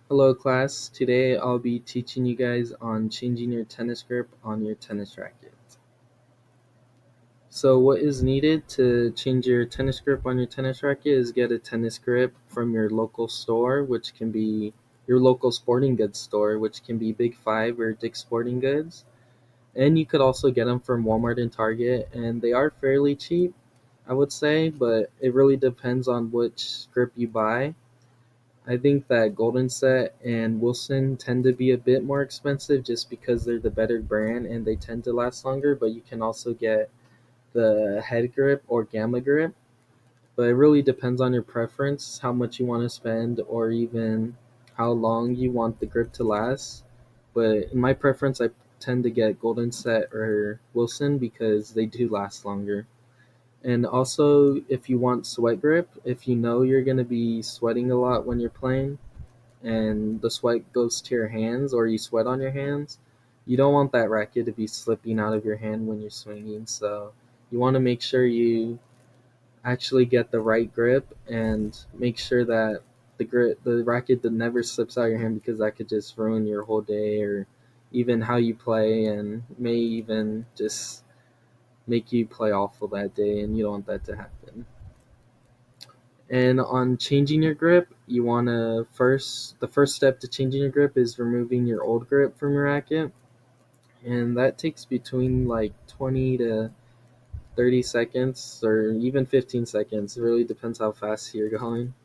Hello class, today I'll be teaching you guys on changing your tennis grip on your tennis racket. So what is needed to change your tennis grip on your tennis racket is get a tennis grip from your local store, which can be your local sporting goods store, which can be Big Five or Dick's Sporting Goods. And you could also get them from Walmart and Target, and they are fairly cheap, I would say, but it really depends on which grip you buy. I think that Golden Set and Wilson tend to be a bit more expensive just because they're the better brand and they tend to last longer, but you can also get the head grip or gamma grip. But it really depends on your preference, how much you want to spend, or even how long you want the grip to last. But in my preference, I tend to get Golden Set or Wilson because they do last longer. And also, if you want sweat grip, if you know you're going to be sweating a lot when you're playing, and the sweat goes to your hands or you sweat on your hands, you don't want that racket to be slipping out of your hand when you're swinging. So you want to make sure you actually get the right grip and make sure that the racket that never slips out of your hand because that could just ruin your whole day or even how you play and may even just make you play awful that day, and you don't want that to happen. And on changing your grip, you want to the first step to changing your grip is removing your old grip from your racket. And that takes between like 20 to 30 seconds or even 15 seconds. It really depends how fast you're going.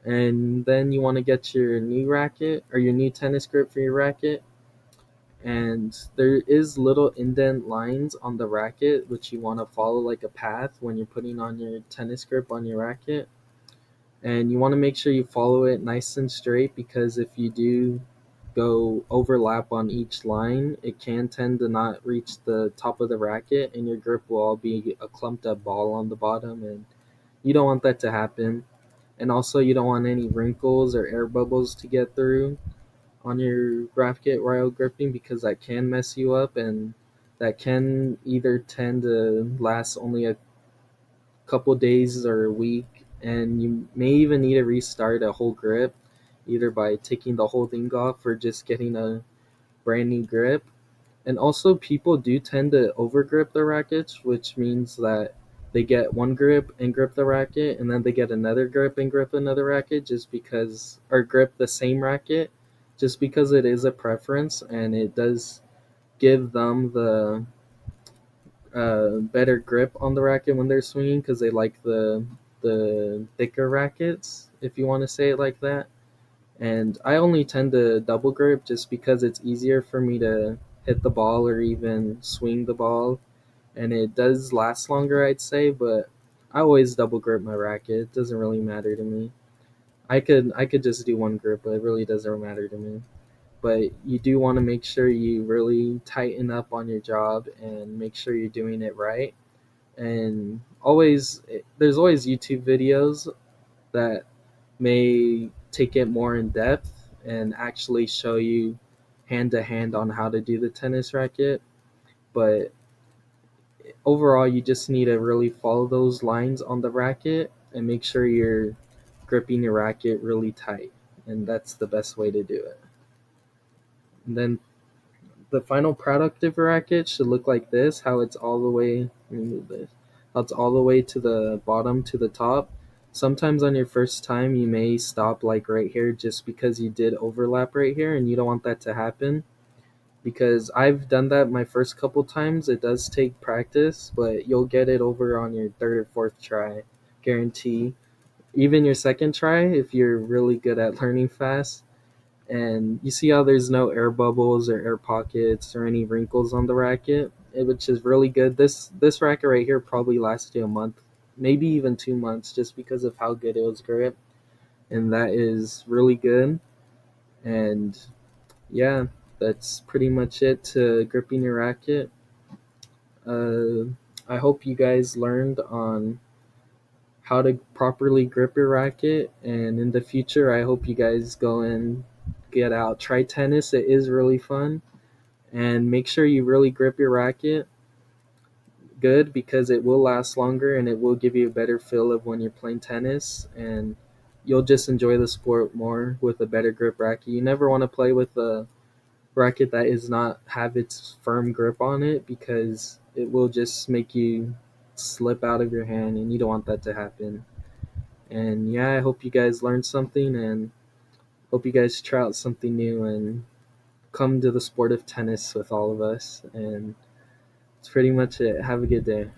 And then you want to get your new racket or your new tennis grip for your racket. And there is little indent lines on the racket which you want to follow like a path when you're putting on your tennis grip on your racket, and you want to make sure you follow it nice and straight because if you do go overlap on each line, it can tend to not reach the top of the racket and your grip will all be a clumped up ball on the bottom, and you don't want that to happen. And also, you don't want any wrinkles or air bubbles to get through on your racket while gripping because that can mess you up, and that can either tend to last only a couple days or a week, and you may even need to restart a whole grip, either by taking the whole thing off or just getting a brand new grip. And also, people do tend to overgrip their rackets, which means that they get one grip and grip the racket, and then they get another grip and grip another racket just because, or grip the same racket, just because it is a preference and it does give them the better grip on the racket when they're swinging because they like the thicker rackets, if you want to say it like that. And I only tend to double grip just because it's easier for me to hit the ball or even swing the ball, and it does last longer, I'd say. But I always double grip my racket. It doesn't really matter to me. I could just do one grip, but it really doesn't matter to me. But you do want to make sure you really tighten up on your job and make sure you're doing it right. And always, there's always YouTube videos that may take it more in depth and actually show you hand to hand on how to do the tennis racket. But overall, you just need to really follow those lines on the racket and make sure you're gripping your racket really tight, and that's the best way to do it. And then the final product of your racket should look like this, how it's all the way, let me move this, how it's all the way to the bottom to the top. Sometimes on your first time you may stop like right here just because you did overlap right here, and you don't want that to happen because I've done that my first couple times. It does take practice, but you'll get it over on your third or fourth try, guarantee. Even your second try if you're really good at learning fast. And you see how there's no air bubbles or air pockets or any wrinkles on the racket, which is really good. This racket right here probably lasted you a month, maybe even 2 months, just because of how good it was gripped, and that is really good. And yeah, that's pretty much it to gripping your racket. Uh, I hope you guys learned on how to properly grip your racket, and in the future, I hope you guys go and get out, try tennis. It is really fun, and make sure you really grip your racket good because it will last longer and it will give you a better feel of when you're playing tennis. And you'll just enjoy the sport more with a better grip racket. You never want to play with a racket that is not have its firm grip on it, because it will just make you slip out of your hand, and you don't want that to happen. And yeah, I hope you guys learned something, and hope you guys try out something new and come to the sport of tennis with all of us. And that's pretty much it. Have a good day.